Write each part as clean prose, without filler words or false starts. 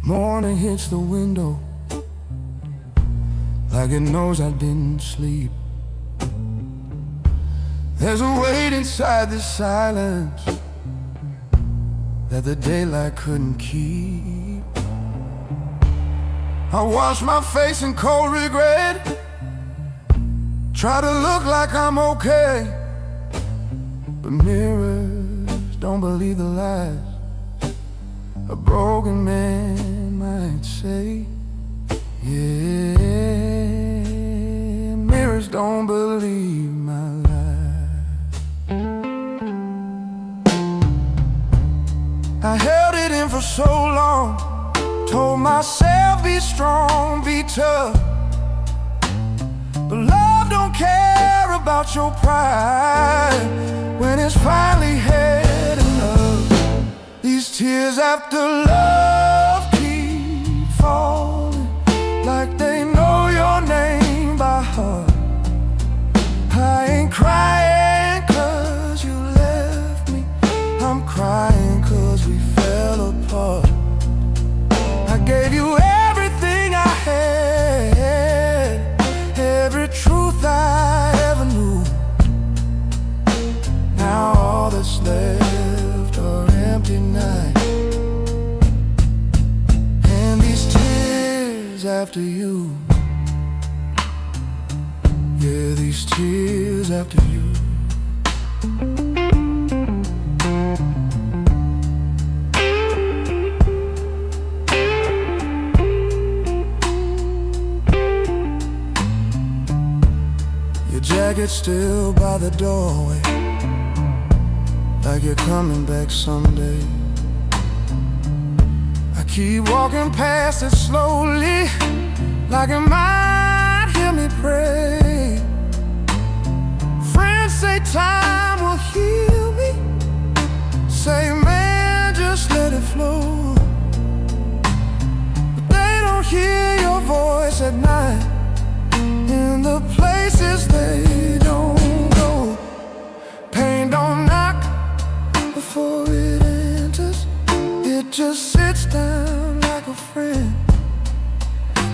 Morning hits the window like it knows I didn't sleep. There's a weight inside this silence that the daylight couldn't keep. I wash my face in cold regret, try to look like I'm okay, but mirrors don't believe the lies a broken man might say. Yeah, mirrors don't believe my lies. I held it in for so long, told myself be strong, be tough, but love don't care about your pride when it's finally had enough. These tears after love keep falling like they know your name by heart. I ain't crying 'cause you left me, I'm crying 'cause we fell apart. I gave you everything I had, every truth I ever knew. Now all that's left are empty nights and these tears after you. Yeah, these tears after you. Your jacket's still by the doorway, like you're coming back someday. I keep walking past it slowly, like it might hear me pray. Friends say time will heal me, say man just let it flow, but they don't hear your voice at night in the places they don't go. Pain don't knock before it enters, it just sits down like a friend.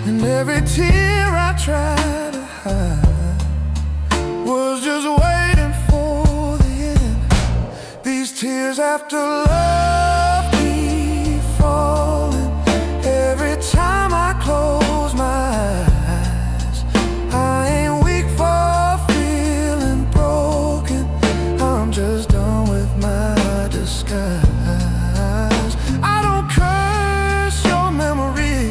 And every tear I try to hide was just waiting for the end. These tears after love keep falling every time I close my eyes. I ain't weak for feeling broken, I'm just done with my disguise. I don't curse your memory,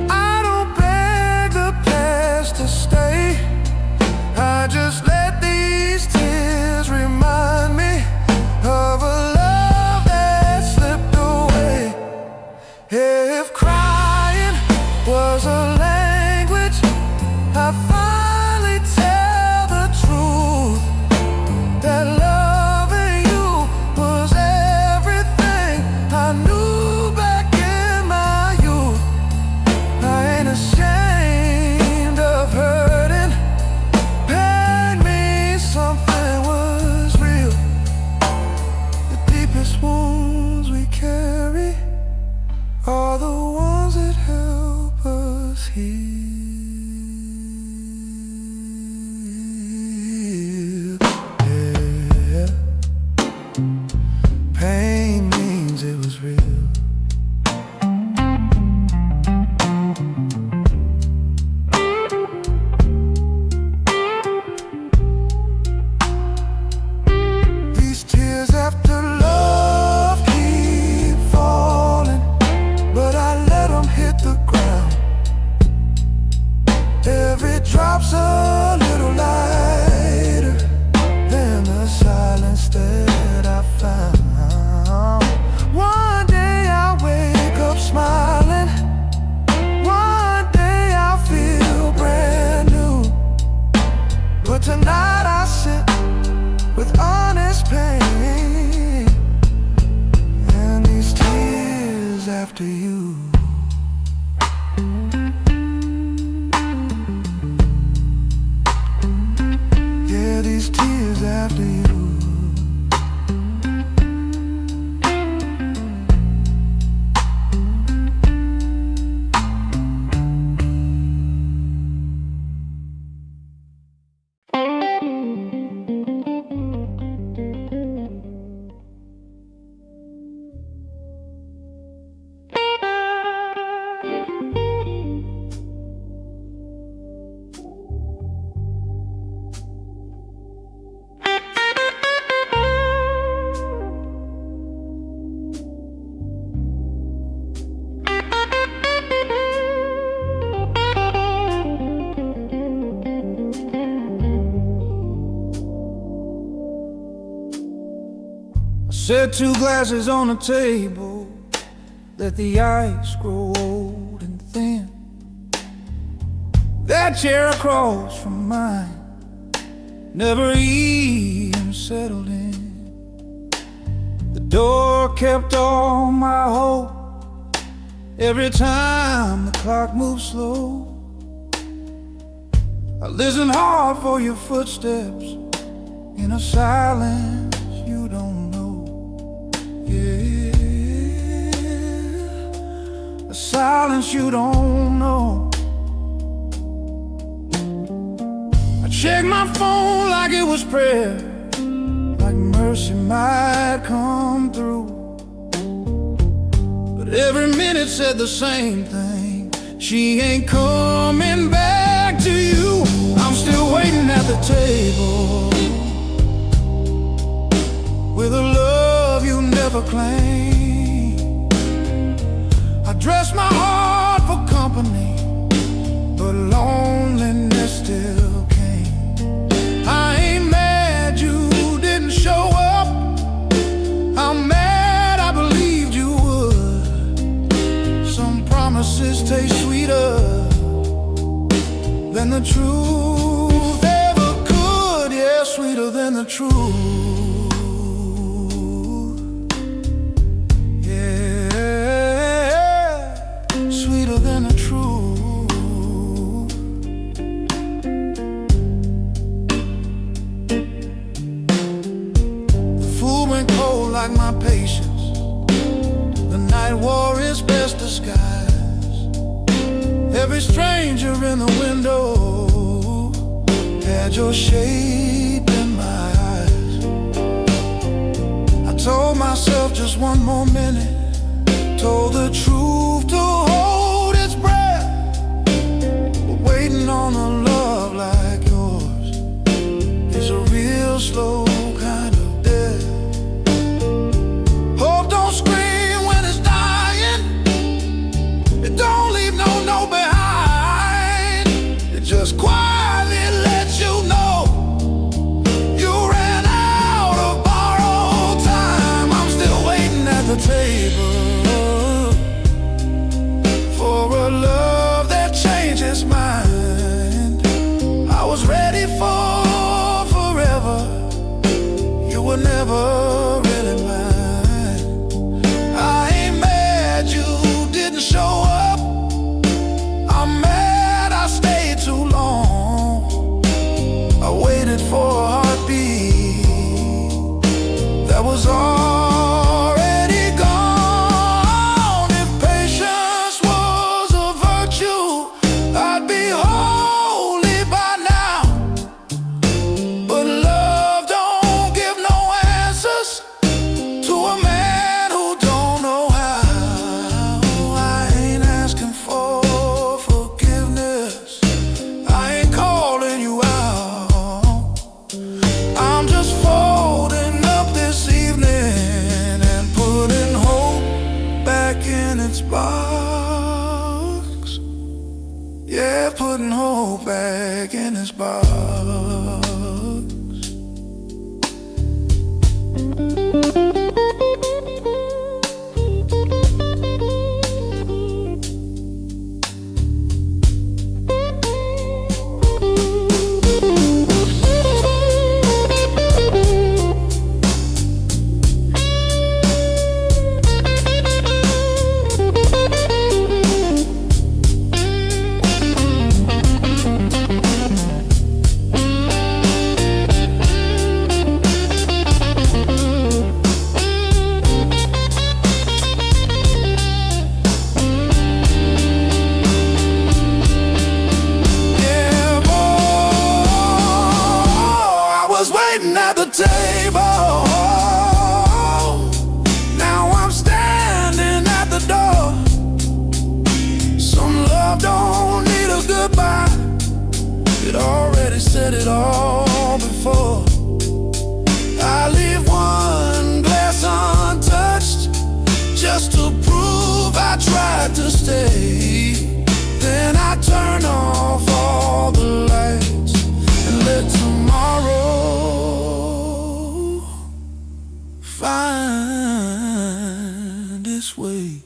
I don't beg the past to stay. I just let these tears remind me of a love that slipped away. If crying was a language, I finally tell the truth, that loving you was everything I knew back in my youth. I ain't ashamed of hurting, pain means something was real. The deepest wounds we carry are the ones that help us heal. Yeah, pain means it was real. These tears after love keep falling, but I let them hit the ground. Every drop's a little lighter than the silence that I found. One day I'll wake up smiling, one day I'll feel brand new, but tonight I sit with honest pain and these tears after you. Yeah, these tears after you. Set two glasses on the table, let the ice grow old and thin. That chair across from mine never even settled in. The door kept all my hope every time the clock moved slow. I listen hard for your footsteps in a silence you don't know. Yeah, a silence you don't know. I check my phone like it was prayer, like mercy might come through. But every minute said the same thing: she ain't coming back to you. I'm still waiting at the table with a love you never claimed. I dress my heart for company, but loneliness still came. I ain't mad you didn't show up, I'm mad I believed you would. Some promises taste sweeter than the truth ever could. Yeah, sweeter than the truth. Like my patience, the night war is best disguise. Every stranger in the window had your shape in my eyes. I told myself just one more minute, told the truth to hold its breath. But waiting on a love like yours is a real slow kind of death. Hope don't scream when it's dying, it don't leave no note behind. It just quietly lets you know you ran out of borrowed time. I'm still waiting at the table for a love that changes mind. I was ready for forever, you were never really mine. Show up, I'm mad I stayed too long. I waited for a heartbeat that was already gone. If patience was a virtue, I'd be holy by now. But love don't give no answers to a man who don't know how. Box, yeah, putting hope back in its box. At the table, now I'm standing at the door. Some love don't need a goodbye, it already said it all before. I leave one glass untouched just to prove I tried to stay. Then I turn off all the lights and let tomorrow this way.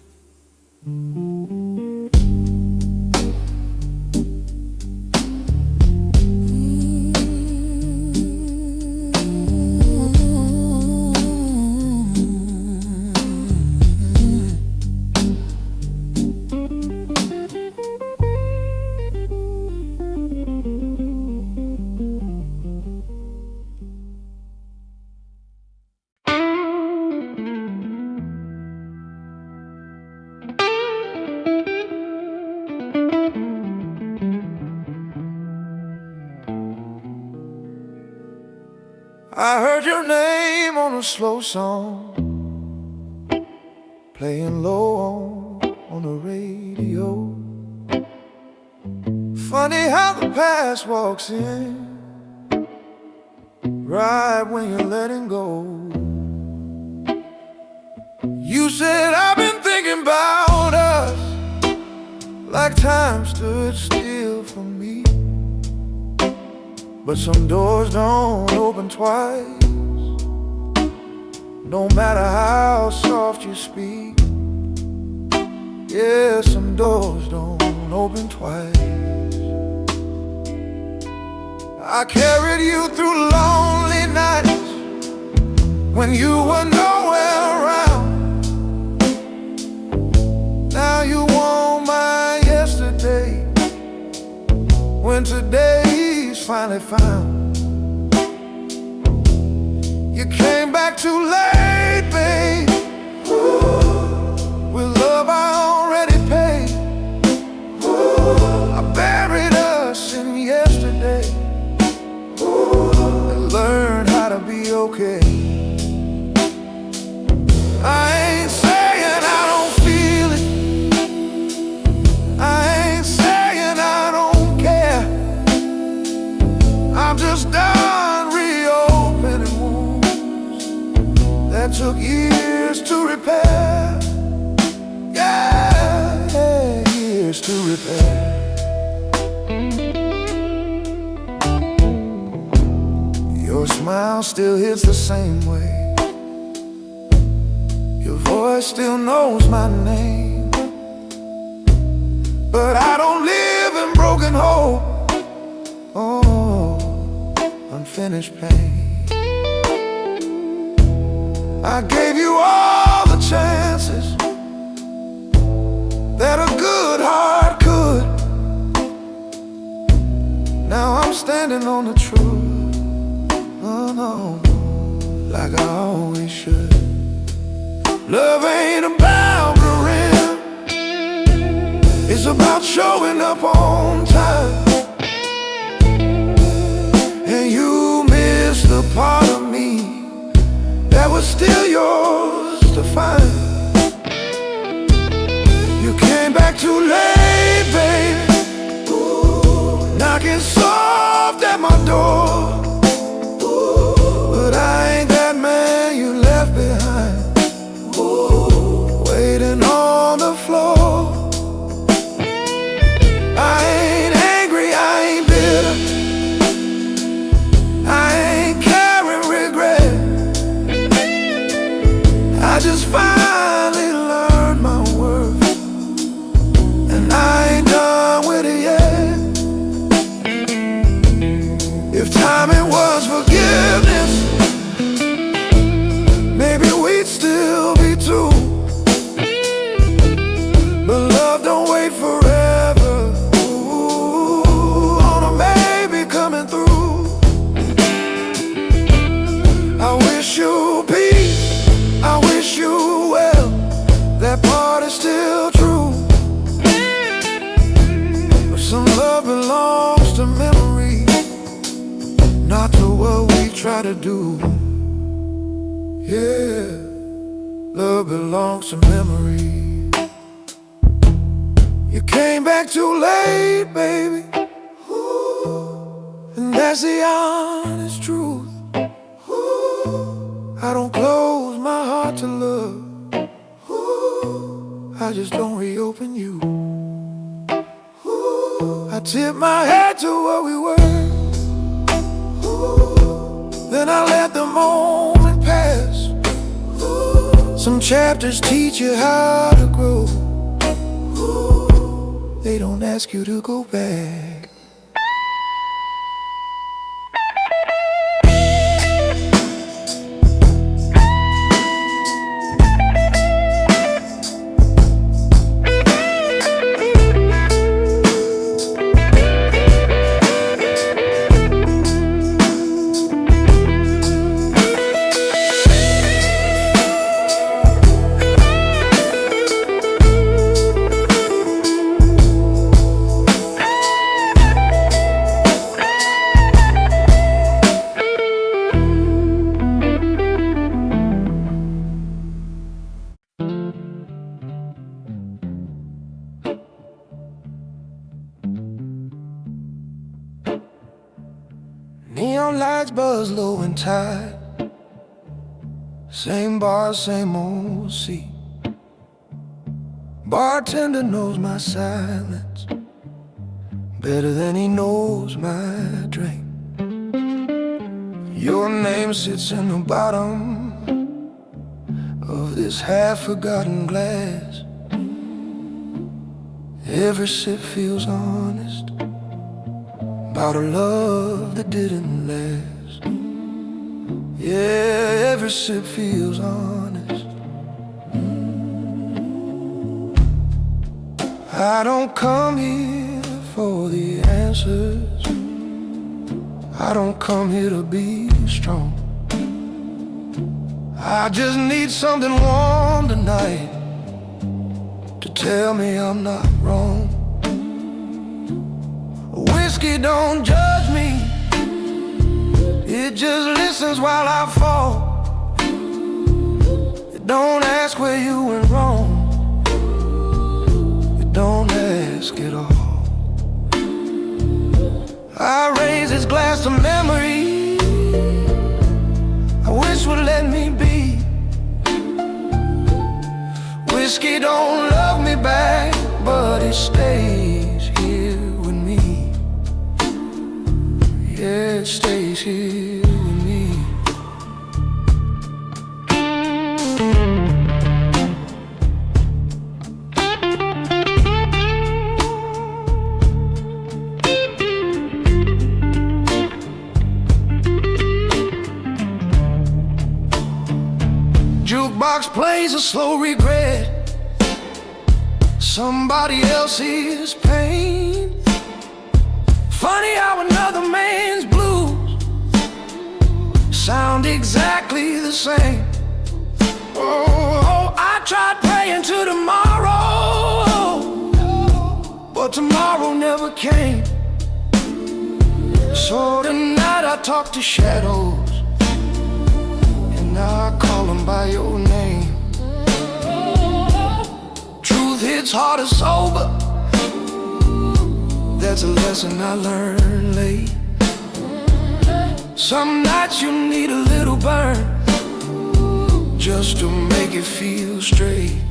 I heard your name on a slow song, playing low on the radio. Funny how the past walks in right when you're letting go. You said, I've been thinking about us, like time stood still for me. But some doors don't open twice, no matter how soft you speak. Yeah, some doors don't open twice. I carried you through lonely nights when you were nowhere around. Now you want my yesterday, when today's finally found. You came back too late, babe, with love I already paid. I buried us in yesterday and learned how to be okay. I ain't saying I don't feel it, I ain't saying I don't care. I'm just done reopening wounds that took years to repair. Yeah, years to repair. Your smile still hits the same way, your voice still knows my name. But I don't live in broken hope, oh, unfinished pain. I gave you all the chances that a good heart could. Now I'm standing on the truth, oh no, like I always should. Love ain't about the rim, it's about showing up on time. And you missed the part of me that was still yours to find. You came back too late, baby, knocking soft at my door. But I ain't that man you left behind, waiting on the floor. I ain't angry, I ain't bitter, I ain't carrying regret. I just finally learned my worth, and I ain't done with it yet. If timing was forgiveness, maybe we'd still be two. But love don't wait forever, ooh, on a maybe coming through. I wish you peace, I wish you well, that part is still true. But some love belongs to memory, not to what we try to do. Yeah, love belongs to memory. You came back too late, baby, and that's the honest truth. I don't close my heart to love, I just don't reopen you. I tip my head to what we were, then I let the moment pass. Some chapters teach you how to grow. They don't ask you to go back. Neon lights buzz low and tight. Same bar, same old seat. Bartender knows my silence better than he knows my drink. Your name sits in the bottom of this half-forgotten glass. Every sip feels honest about a love that didn't last. Yeah, every sip feels honest. I don't come here for the answers. I don't come here to be strong. I just need something warm tonight to tell me I'm not wrong. Whiskey don't judge me, it just listens while I fall. It don't ask where you went wrong, it don't ask at all. I raise this glass to memory I wish would let me be. Whiskey don't love me back, but it stays here with me. Yeah, it stays here with me. Jukebox plays a slow regret, somebody else's pain. Funny how another man's blues sound exactly the same. Oh, I tried praying to tomorrow, but tomorrow never came. So tonight I talk to shadows, and I call them by your name. Truth hits harder sober, that's a lesson I learned late. Some nights you need a little burn just to make it feel straight.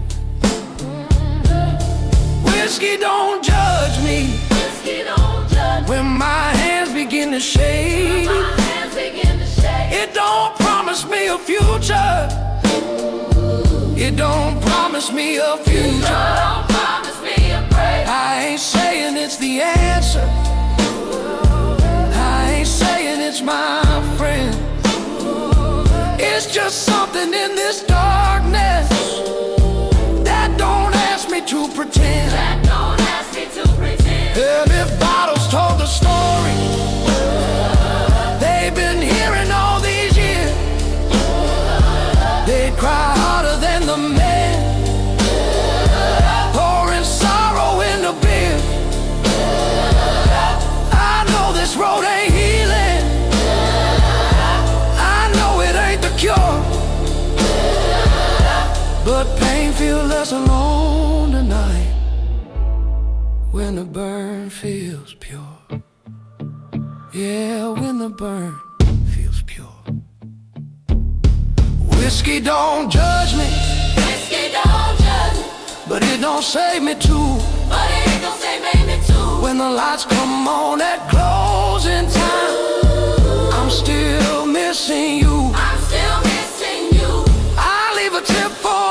Whiskey don't judge me, whiskey don't judge when my hands begin to shake. It don't promise me a future, it don't promise me a future. I ain't saying it's the answer, I ain't saying it's my friend. It's just something in this darkness that don't ask me to pretend. And if bottles told the story they've been hearing all these years, they'd cry harder than the men pouring sorrow in the beer. I know this road ain't healing, I know it ain't the cure, but pain feels less alone tonight when the burn feels pure. Yeah, when the burn feels pure. Whiskey don't judge me, but it don't save me too. When the lights come on at closing time, I'm still missing you. I leave a tip for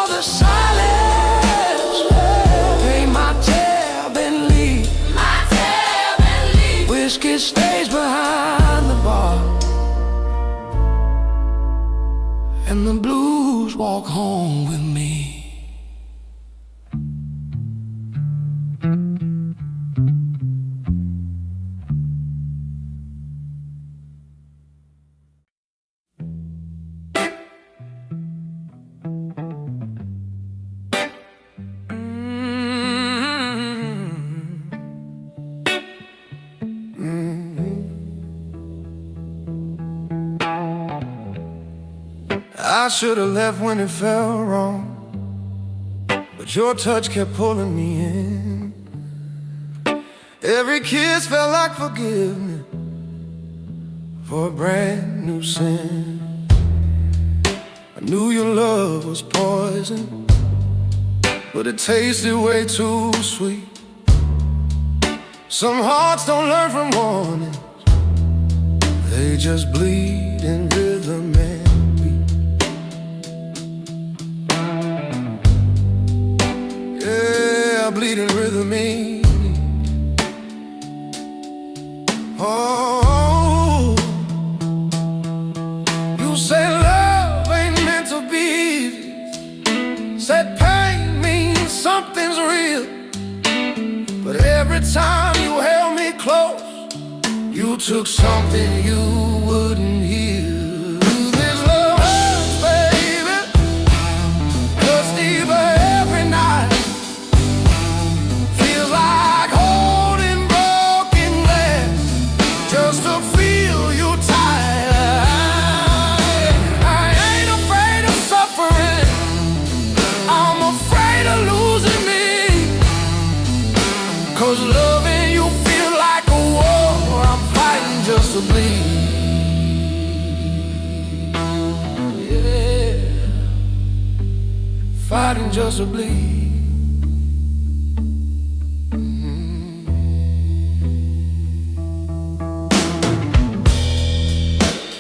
and the blues walk home with me. I should have left when it felt wrong, but your touch kept pulling me in. Every kiss felt like forgiveness for a brand new sin. I knew your love was poison, but it tasted way too sweet. Some hearts don't learn from warnings, they just bleed in rhythm and beat. Yeah, I bleed in rhythm and oh, you say love ain't meant to be easy, said pain means something's real. But every time you held me close, you took something you wouldn't heal. This love hurts, baby, 'cause deeper every night feels like holding broken glass just to feel you tight. I ain't afraid of suffering, I'm afraid of losing me. 'Cause loving you feel like a war, I'm fighting just to bleed. Yeah, fighting just to bleed.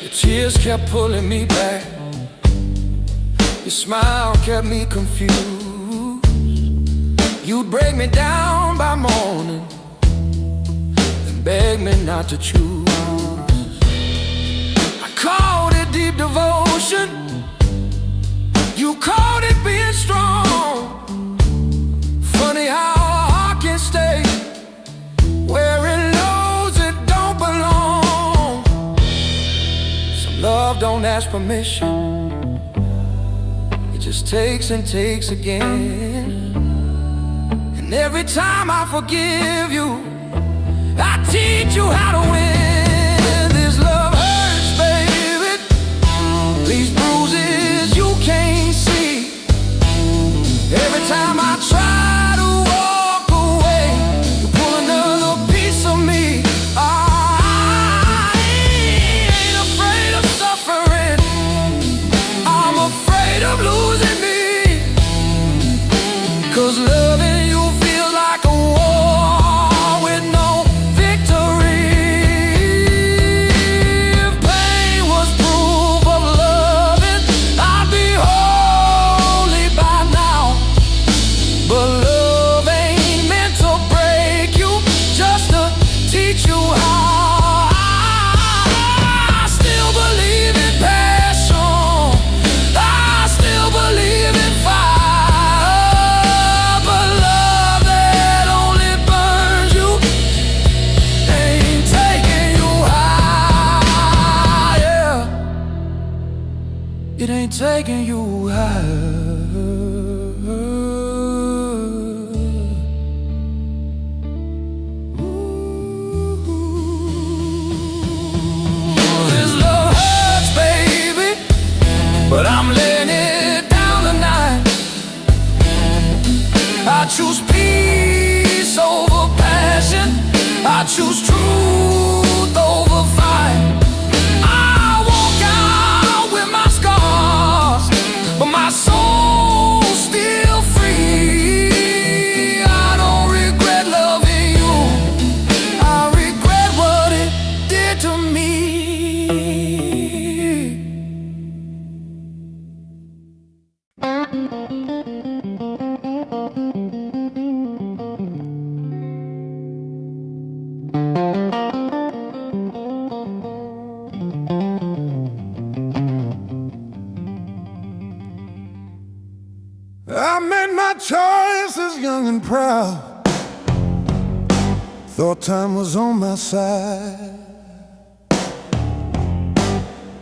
Your tears kept pulling me back, your smile kept me confused. You'd break me down by morning and beg me not to choose. I called it deep devotion, you called it being strong. Funny how a heart can stay where it knows it don't belong. Some love don't ask permission, it just takes and takes again. And every time I forgive you, I teach you how to win. This love hurts, baby, these bruises you can't see. Every time I try to walk away, you pull another piece of me. I ain't afraid of suffering, I'm afraid of losing me. 'Cause loving you feels like a war with no victory. If pain was proof of loving, I'd be holy by now. But love ain't meant to break you, just to teach you how. I still believe in passion, I still believe in fire. But love that only burns you ain't taking you higher. It ain't taking you higher. This love hurts, baby, but I'm laying it down tonight. I choose peace over passion, I choose truth over fight. I walk out with my scars, but my soul's still free. I don't regret loving you, I regret what it did to me. I made my choices young and proud. Thought time was on my side.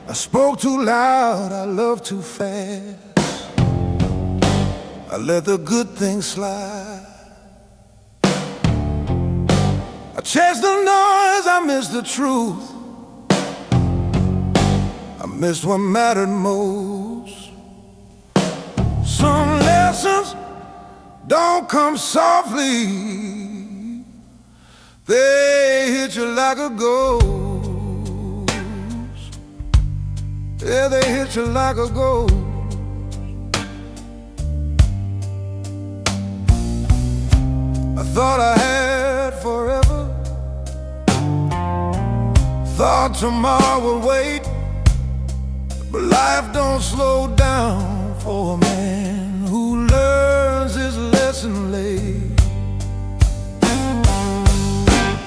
I spoke too loud, I loved too fast. I let the good things slide. I chased the noise, I missed the truth. I missed what mattered most. Some lessons don't come softly. They hit you like a ghost. Yeah, they hit you like a ghost. I thought I had forever. Thought tomorrow would wait. But life don't slow down for a man who learns his lesson late.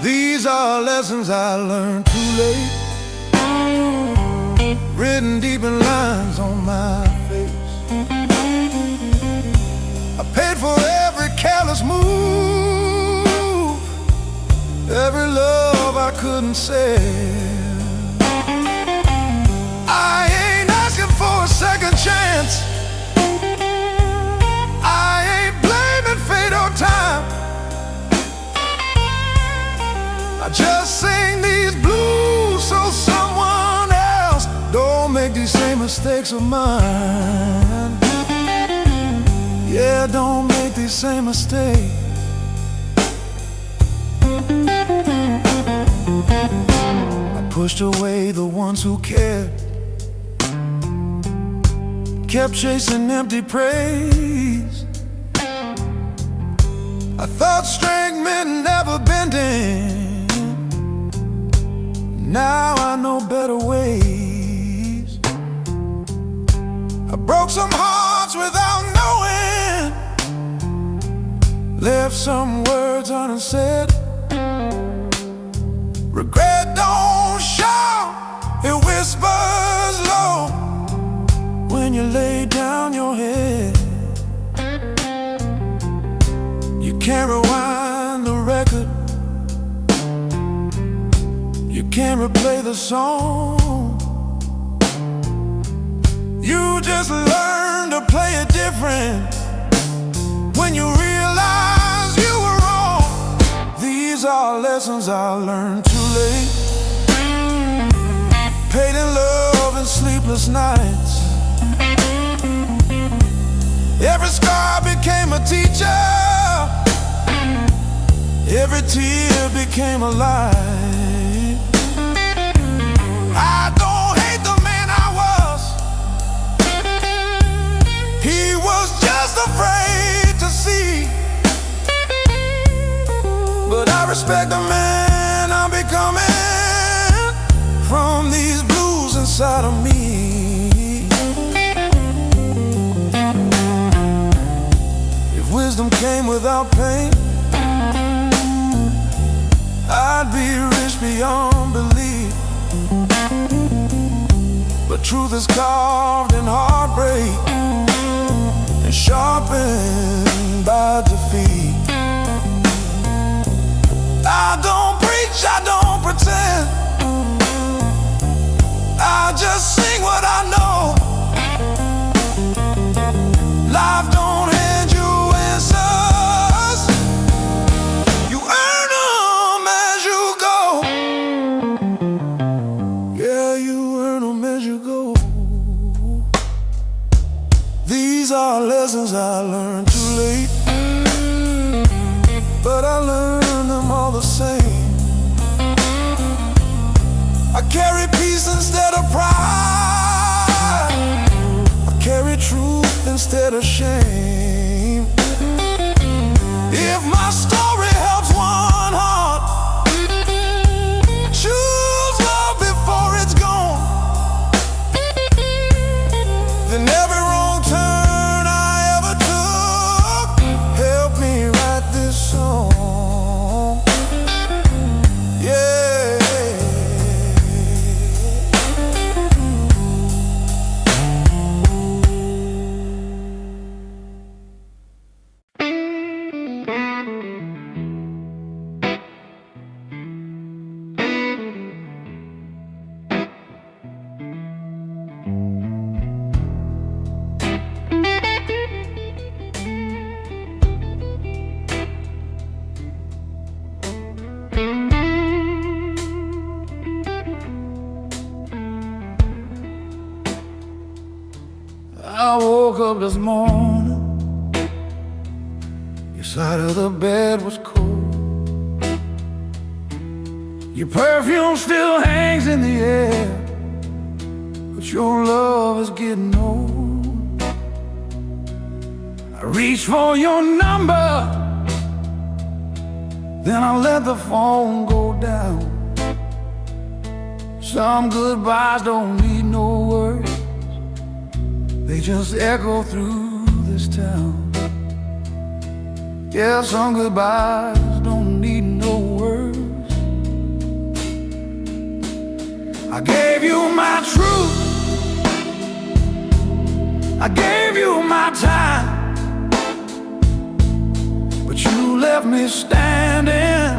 These are lessons I learned too late, written deep in lines on my face. I paid for every careless move, every love I couldn't say. I ain't asking for a second chance. I ain't blaming fate or time. I just sing these blues so someone else don't make these same mistakes of mine. Yeah, don't make these same mistakes. I pushed away the ones who cared, kept chasing empty praise. I thought strength meant never bending. Now I know better ways. I broke some hearts without knowing, left some words unsaid. Regret don't shout, it whispers low when you lay down your head. You can't rewind the record, you can't replay the song. You just learn to play it different when you realize you were wrong. These are lessons I learned too late, paid in love and sleepless nights. Every scar became a teacher, every tear became a lie. I don't hate the man I was, he was just afraid to see. But I respect the man I'm becoming from these blues inside of me. If wisdom came without pain, I'd be rich beyond belief. But truth is carved in heartbreak and sharpened by defeat. I don't preach, I don't pretend, I just sing what I know. Life don't hand you answers, you earn them as you go. Yeah, you earn them as you go. These are lessons I learned too late, but I learned them all the same. I carry peace instead of pride, I carry truth instead of shame. If my story helps one heart, choose love before it's gone, then every wrong turn I ever took help me write this song. Yeah. I woke up this morning, your side of the bed was cold. Your perfume still hangs in the air, but your love is getting old. I reached for your number, then I let the phone go down. Some goodbyes don't need no words, they just echo through this town. Yeah, some goodbyes don't need no words. I gave you my truth, I gave you my time, but you left me standing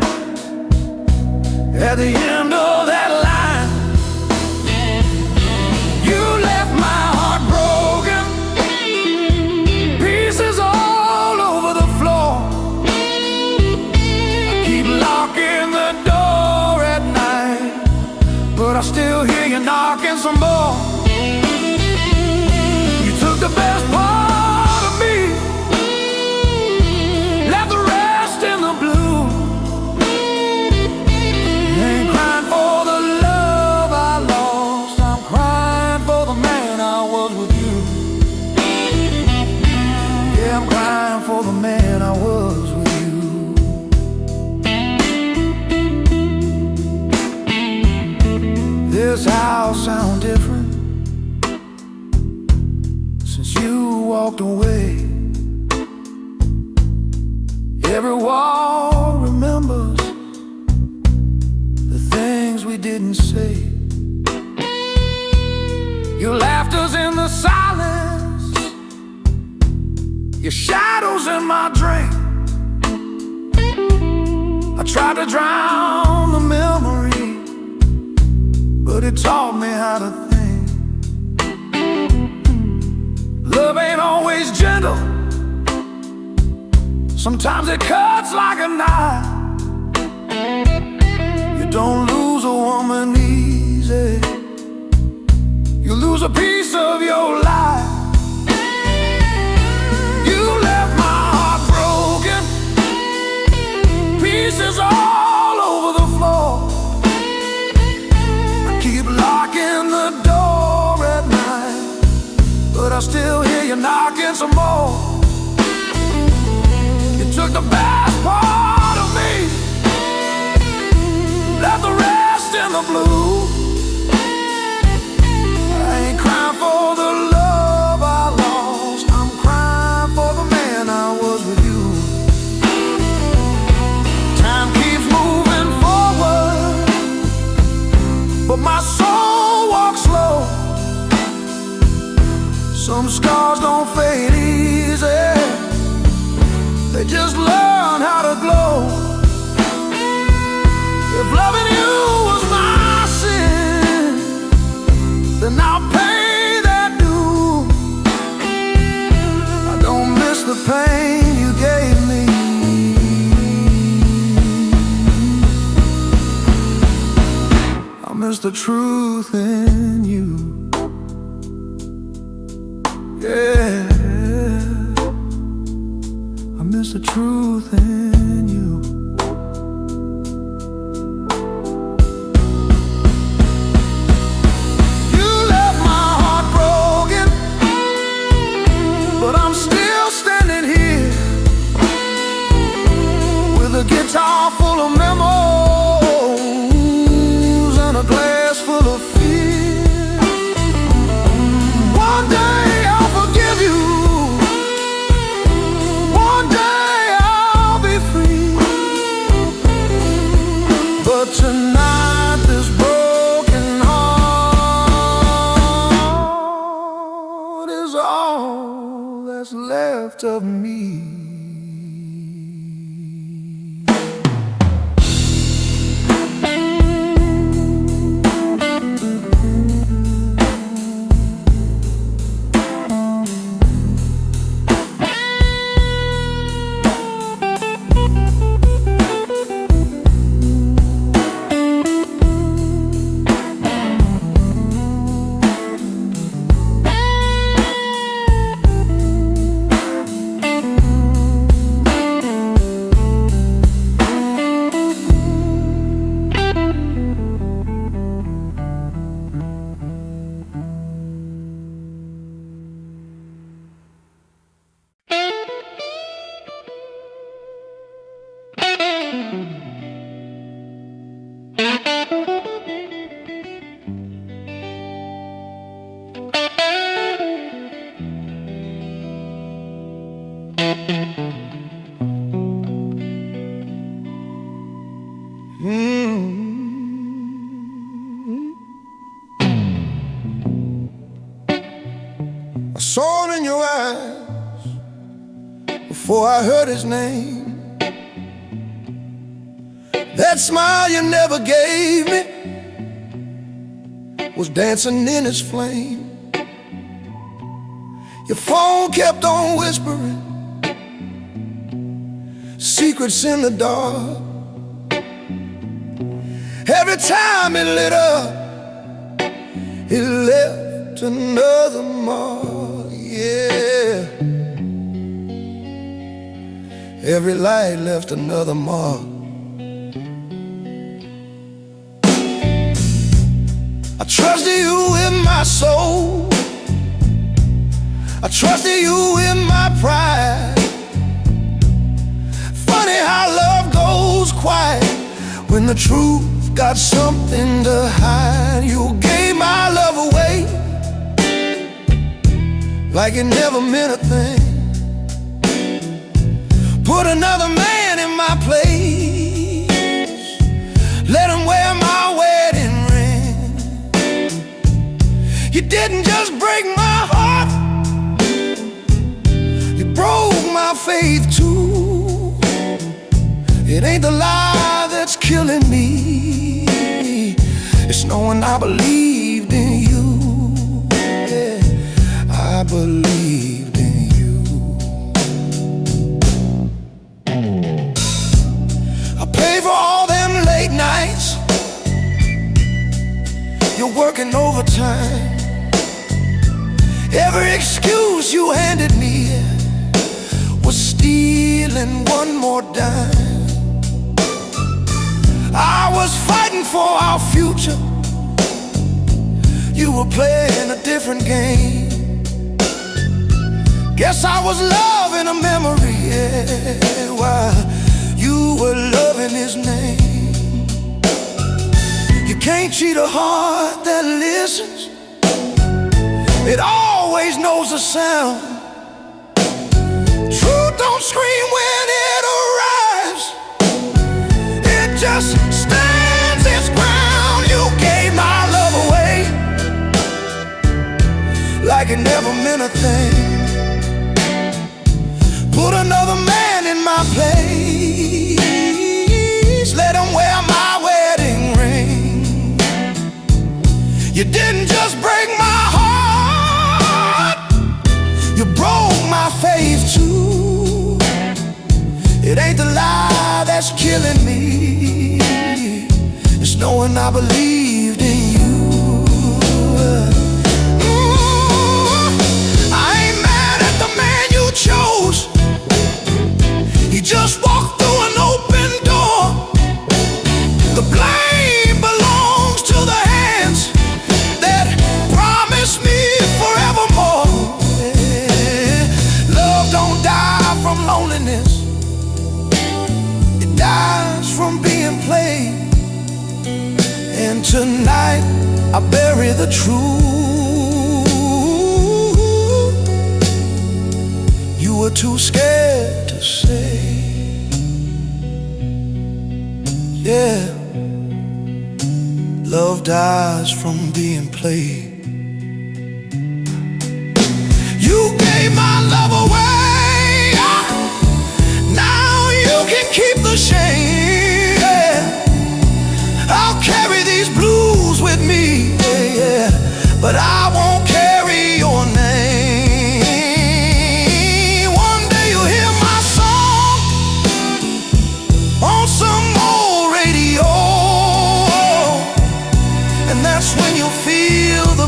at the end of that line. You left my heart broken, pieces all over the floor. I keep locking the door at night, but I still hear you knocking some more. You took the best part of me, left the rest in the blue. Ain't crying for the love I lost, I'm crying for the man I was with you. Yeah, I'm crying for the man I was with you. This house sounds different since you walked away. Every wall remembers the things we didn't say. Your laughter's in the silence, your shadows in my drink. I tried to drown the memory, but it taught me how to think. Love ain't always gentle, sometimes it cuts like a knife. You don't lose a woman easy, you lose a piece of your life. You left my heart broken, pieces all over the floor. I keep locking the door at night, but I still hear you knocking some more. You took the best part of me, left the rest in the blue. I ain't crying for the love I lost, I'm crying for the man I was with you. Time keeps moving forward, but my soul walks slow. Some scars don't fade easy, they just learn how to glow. If loving you was my sin, then I'll pay that due. I don't miss the pain you gave me, I miss the truth in you. Yeah, I miss the truth in you. You left my heart broken, but I'm still standing here with a guitar full of memories and a glass full of fear. One day I'll forgive you, one day I'll be free, but tonight this broken heart is all that's left of me. I saw it in your eyes before I heard his name. That smile you never gave me was dancing in his flame. Your phone kept on whispering secrets in the dark. Every time it lit up, it left another mark, yeah. Every light left another mark. I trusted you with my soul, I trusted you with my pride. Funny how love goes quiet when the truth got something to hide. You gave my love away like it never meant a thing. Put another man in my place, let him wear my wedding ring. You didn't just break my heart, you broke my faith too. It ain't the lie that's killing me, it's knowing I believed in you. Yeah, I believed in you. I pay for all them late nights, you're working overtime. Every excuse you handed me was stealing one more dime. I was fighting for our future, you were playing a different game. Guess I was loving a memory, yeah, while you were loving his name. You can't cheat a heart that listens, it always knows the sound. Truth don't scream when it arrives, it just stands its ground. You gave my love away like it never meant a thing. Put another man in my place, let him wear my wedding ring. You didn't just break my heart, you broke my faith too. It ain't the lie that's killing me, it's knowing I believed in you. I ain't mad at the man you chose, he just walked through an open door. The blame belongs to the hands that promised me forevermore. Yeah. Love don't die from loneliness, it dies from being played. And tonight I bury the truth, you were too scared to say. Yeah, love dies from being played. You gave my love away, now you can keep the shame. Yeah. I'll carry these blues with me, yeah, yeah, but I won't carry your name. One day you'll hear my song on some old radio, and that's when you'll feel the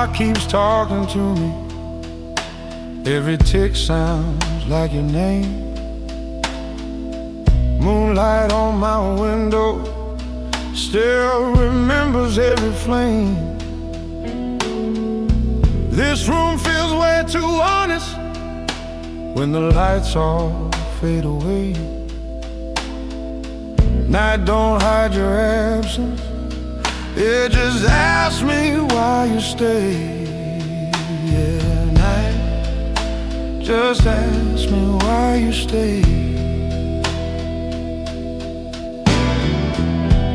heart keeps talking to me. Every tick sounds like your name. Moonlight on my window still remembers every flame. This room feels way too honest when the lights all fade away. Night don't hide your absence, it just asks me why you stay. Yeah, night just asks me why you stay.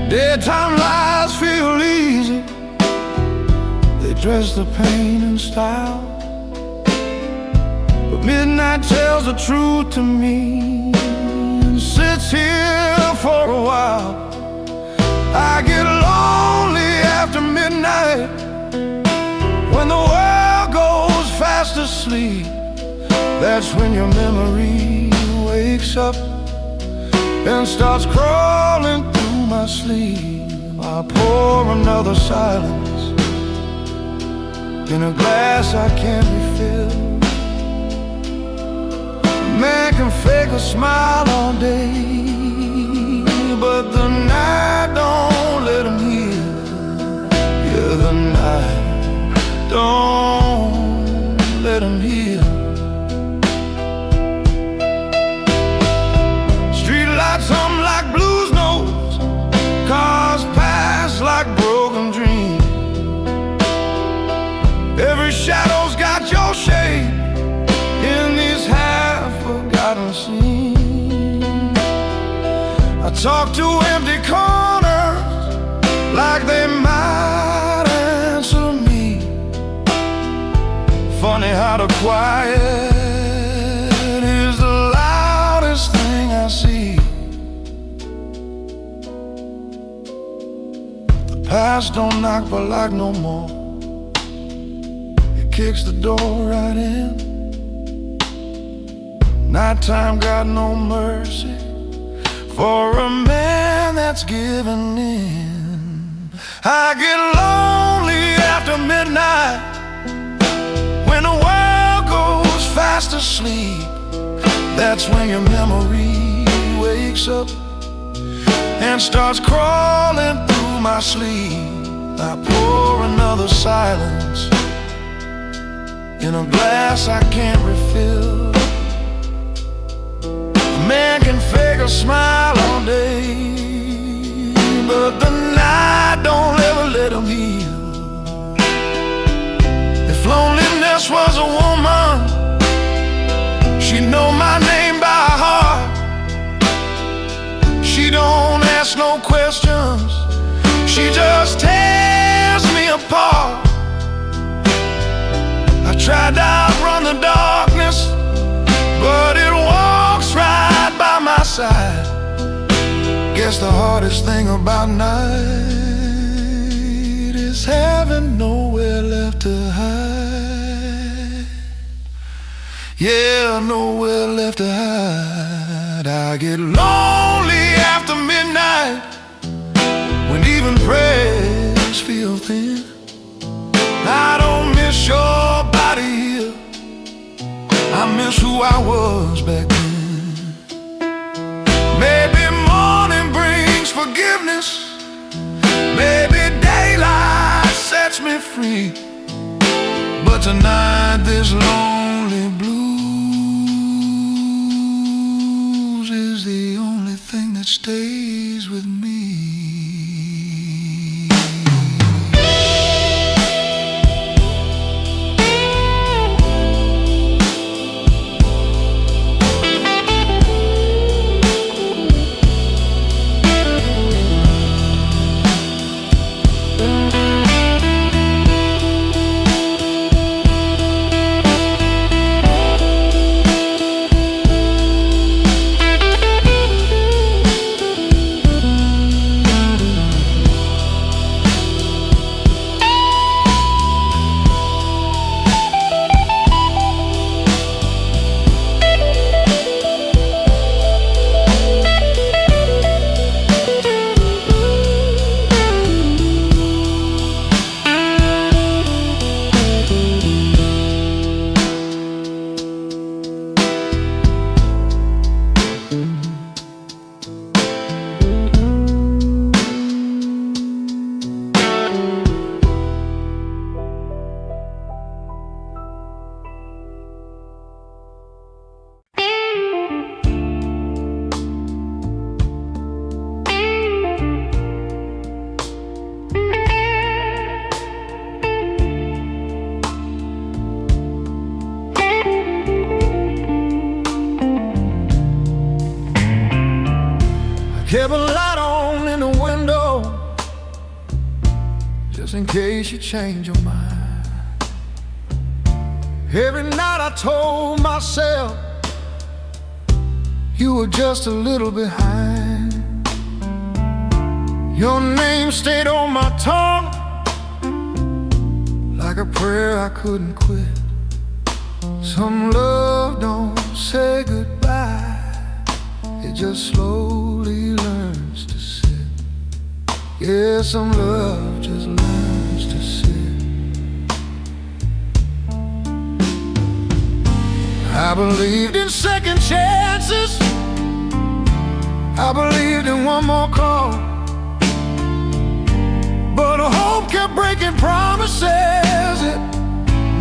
Daytime lies feel easy, they dress the pain in style. But midnight tells the truth to me and sits here for a while. I get lonely after midnight when the world goes fast asleep. That's when your memory wakes up and starts crawling through my sleep. I pour another silence in a glass I can't refill. A man can fake a smile all day, but the night don't let him heal. Yeah, the night don't let him heal. Streetlights hum like blues notes, cars pass like broken dreams. Every shadow's got your shape in these half-forgotten scenes. I talk to empty corners like they might answer me. Funny how the quiet is the loudest thing I see. The past don't knock but lock no more, it kicks the door right in. Nighttime got no mercy for a man that's giving in. I get lonely after midnight when the world goes fast asleep. That's when your memory wakes up and starts crawling through my sleep. I pour another silence in a glass I can't refill. A man can fake a smile all day, but the night don't ever let him heal. If loneliness was a woman, she'd know my name by heart. She don't ask no questions, she just tears me apart. I tried to outrun the darkness, but it walks right by my side. Guess the hardest thing about night is having nowhere left to hide. Yeah, nowhere left to hide. I get lonely after midnight when even prayers feel thin. I don't miss your body here, I miss who I was back then. Maybe morning brings forgiveness, maybe daylight sets me free, but tonight this lonely blues is the only thing that stays with me. Kept a light on in the window, just in case you change your mind. Every night I told myself you were just a little behind. Your name stayed on my tongue like a prayer I couldn't quit. Some love don't say goodbye, it just slowly learns to sit. Yeah, some love just learns to sit. I believed in second chances, I believed in one more call, but hope kept breaking promises it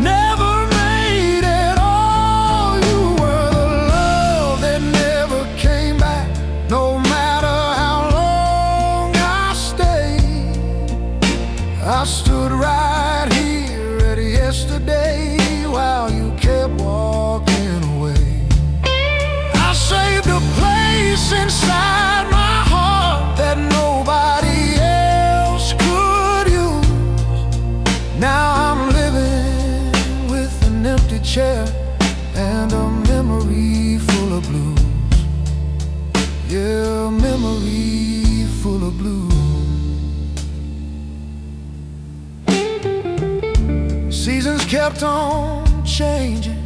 never made at all. You were the love that never came back, no matter how long I stayed. I stood right here at yesterday while you kept walking away. I saved a place inside my heart that nobody else could use. Now I'm living with an empty chair and a memory full of blues. Yeah, a memory full of blues. Seasons kept on changing,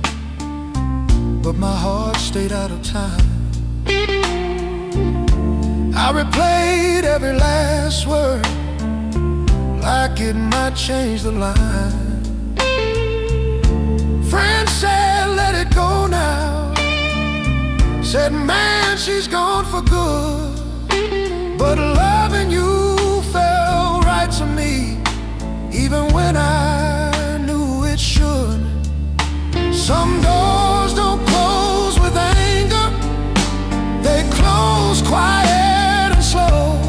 but my heart stayed out of time. I replayed every last word like it might change the line. Friends said let it go now, said man she's gone for good, but loving you felt right to me, even when I knew it should. Some doors don't close with anger, they close quiet and slow.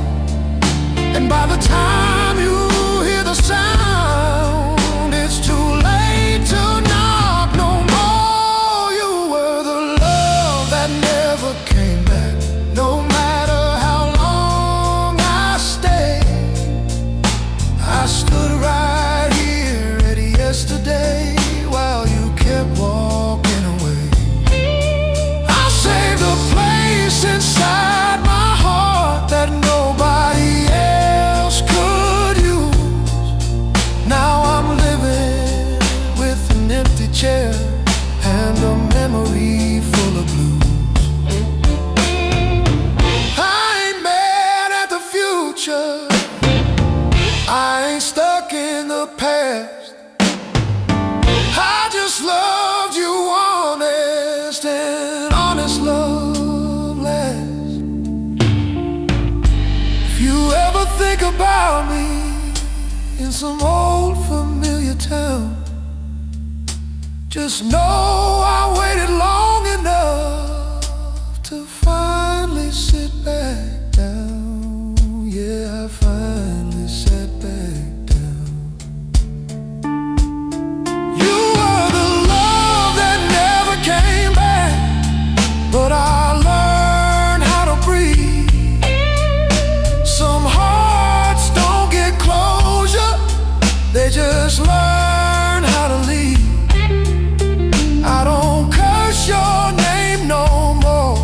And by the time you hear the sound, it's too late to knock no more. You were the love that never came back, no matter how long I stayed. I stood right here at yesterday while you kept walking away. I saved a place inside my heart that nobody else could use. Now I'm living with an empty chair and a memory full of blues. I ain't mad at the future, I ain't stuck in the past. I just loved you honest, and honest love lasts. If you ever think about me in some old familiar town, just know I waited long enough to finally sit back down. Yeah, I finally sat back down. You were the love that never came back, but I learned how to breathe. Some hearts don't get closure, they just learn how to leave. I don't curse your name no more,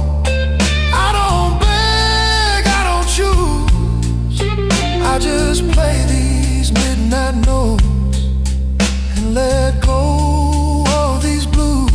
I don't beg, I don't choose. I just play these midnight notes and let go of these blues.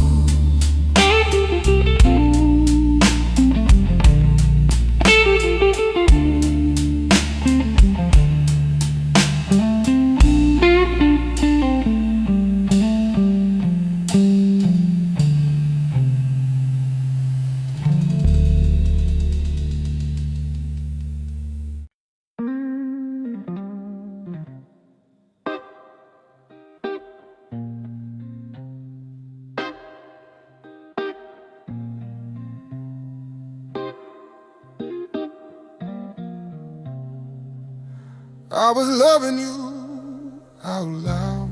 I was loving you out loud,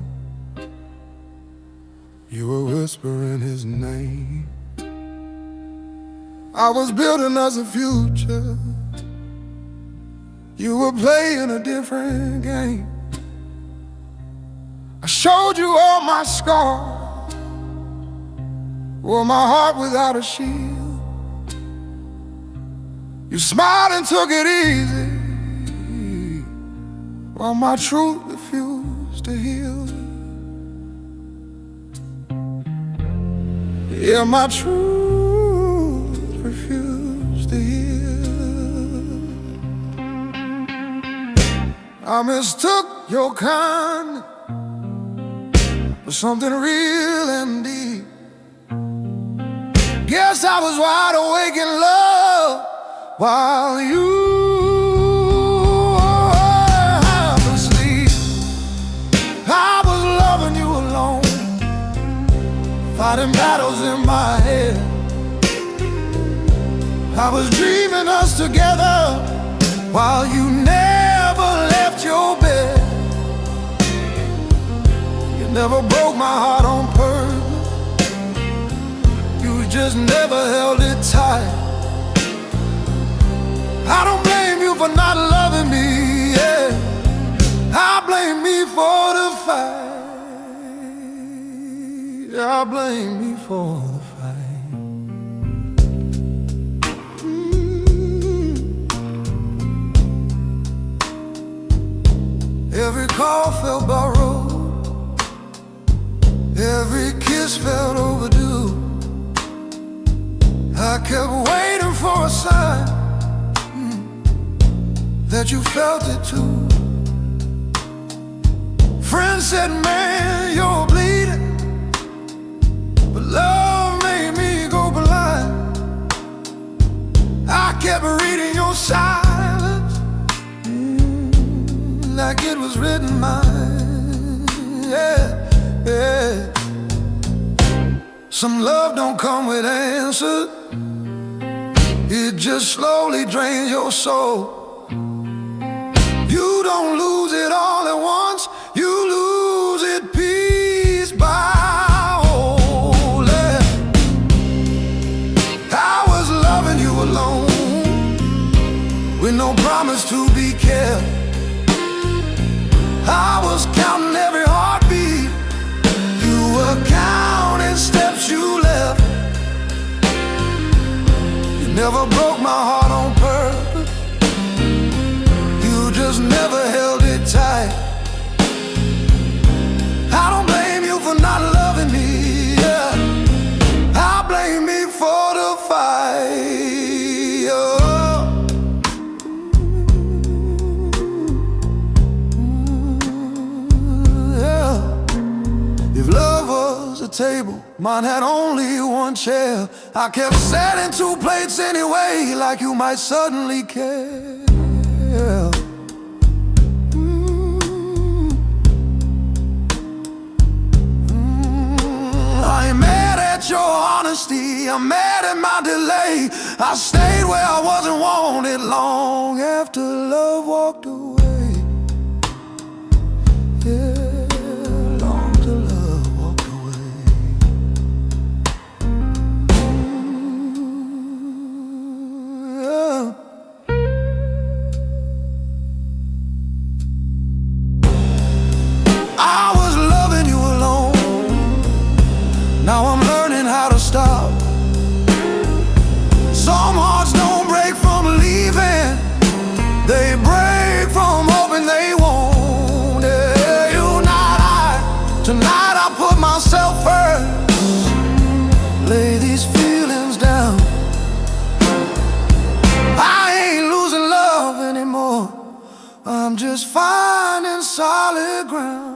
you were whispering his name. I was building us a future, you were playing a different game. I showed you all my scars, wore my heart without a shield. You smiled and took it easy, while my truth refused to heal. Yeah, my truth refused to heal. I mistook your kindness for something real and deep. Guess I was wide awake in love while you were half asleep. I was loving you alone, fighting battles in my head. I was dreaming us together while you never left your bed. You never broke my heart on purpose, you just never held it tight. I don't blame you for not loving me, yeah. I blame me for the fight. I blame me for the fight. Every call felt borrowed, every kiss felt overdue. I kept waiting for a sign that you felt it too. Friends said, man, you're bleeding, but love made me go blind. I kept reading your silence, like it was written mine. Yeah, yeah. Some love don't come with answers, it just slowly drains your soul. You don't lose it all at once, you lose it piece by whole. I was loving you alone, with no promise to be kept. I was counting every heartbeat, you were counting steps you left. You never broke my heart on purpose, you just never held it tight. I don't blame you for not loving me, yeah. I blame me for the fight, oh. Yeah. If love was a table, mine had only one chair. I kept setting two plates anyway, like you might suddenly care. I ain't mad at your honesty, I'm mad at my delay. I stayed where I wasn't wanted long after love walked away. Yeah, long after love walked away. Yeah. I was loving you alone, now I'm learning how to stop. Some hearts don't break from leaving, they break from hoping they won't. Yeah, you not I. Tonight I put myself first, lay these feelings down. I ain't losing love anymore, I'm just finding solid ground.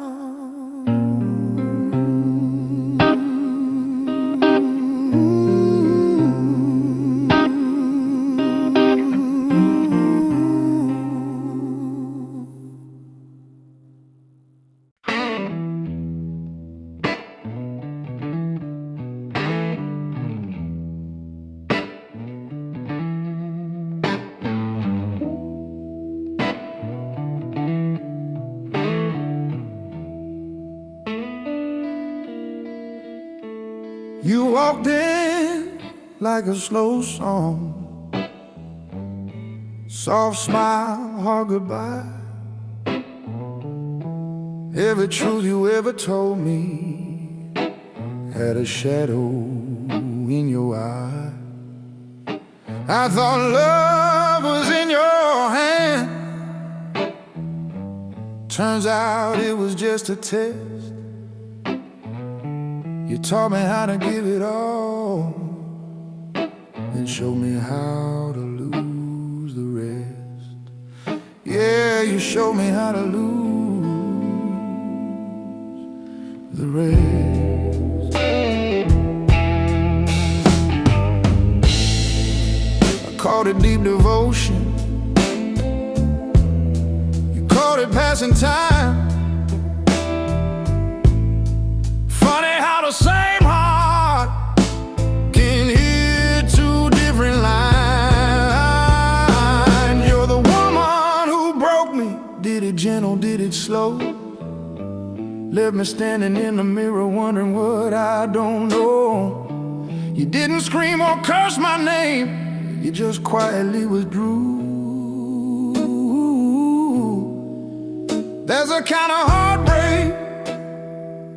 You walked in like a slow song, Soft smile, hard goodbye. Every truth you ever told me had a shadow in your eye. I thought love was in your hand. Turns out it was just a test. You taught me how to give it all, and showed me how to lose the rest. Yeah, you showed me how to lose the rest. I called it deep devotion. You called it passing time. Funny how the same heart can hear two different lines. You're the woman who broke me. Did it gentle, did it slow? Left me standing in the mirror wondering what I don't know. You didn't scream or curse my name, you just quietly withdrew. There's a kind of heartbreak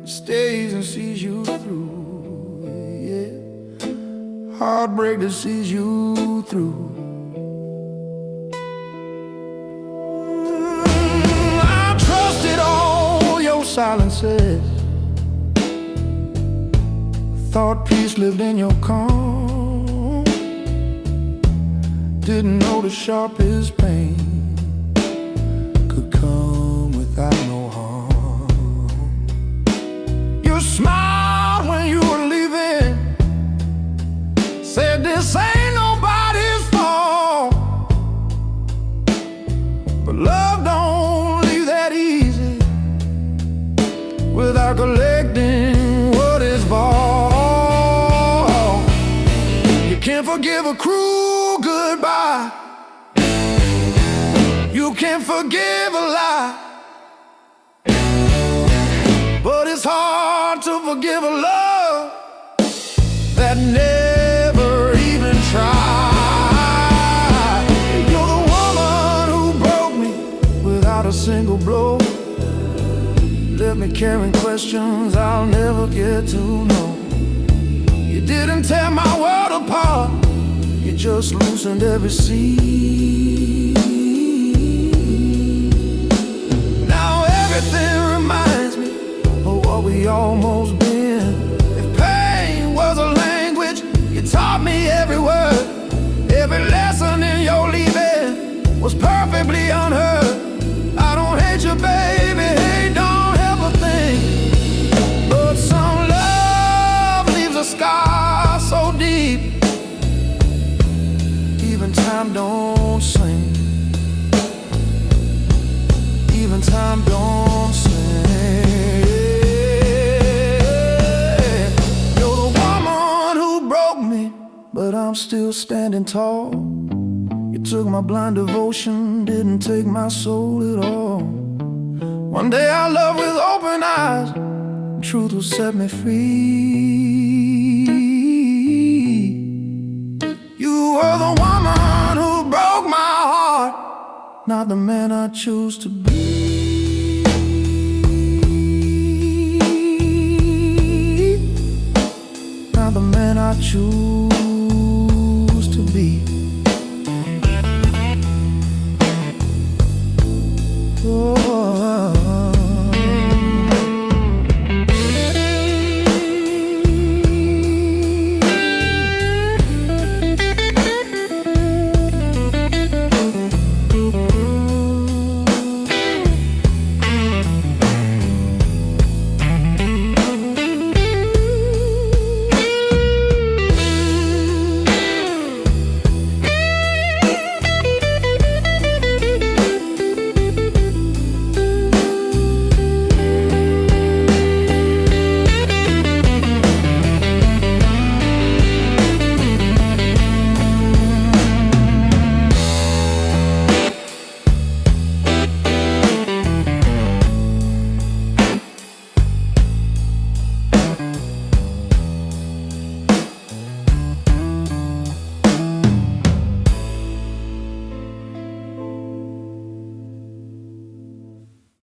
that stays and sees you through, yeah. Heartbreak that sees you through. I trusted all your silences. Thought peace lived in your calm. Didn't know the sharpest pain could come without no harm. You smiled when you were leaving, said this ain't nobody's fault. But love don't leave that easy without collecting what is bought. You can't forgive a cruel goodbye. You can't forgive a lie. But it's hard to forgive a love that never even tried. You're the woman who broke me without a single blow. Left me carrying questions I'll never get to know. You didn't tear my world apart, you just loosened every seam. Now everything reminds me of what we almost been. If pain was a language, you taught me every word. Every lesson in your leaving was perfectly unheard. I don't hate you, baby, hate don't help a thing. But some love leaves a scar so deep, even time don't sing. Even time don't sing. You're the woman who broke me, but I'm still standing tall. You took my blind devotion, didn't take my soul at all. One day I'll love with open eyes, truth will set me free. You were the woman who broke my heart, not the man I choose to be. Not the man I choose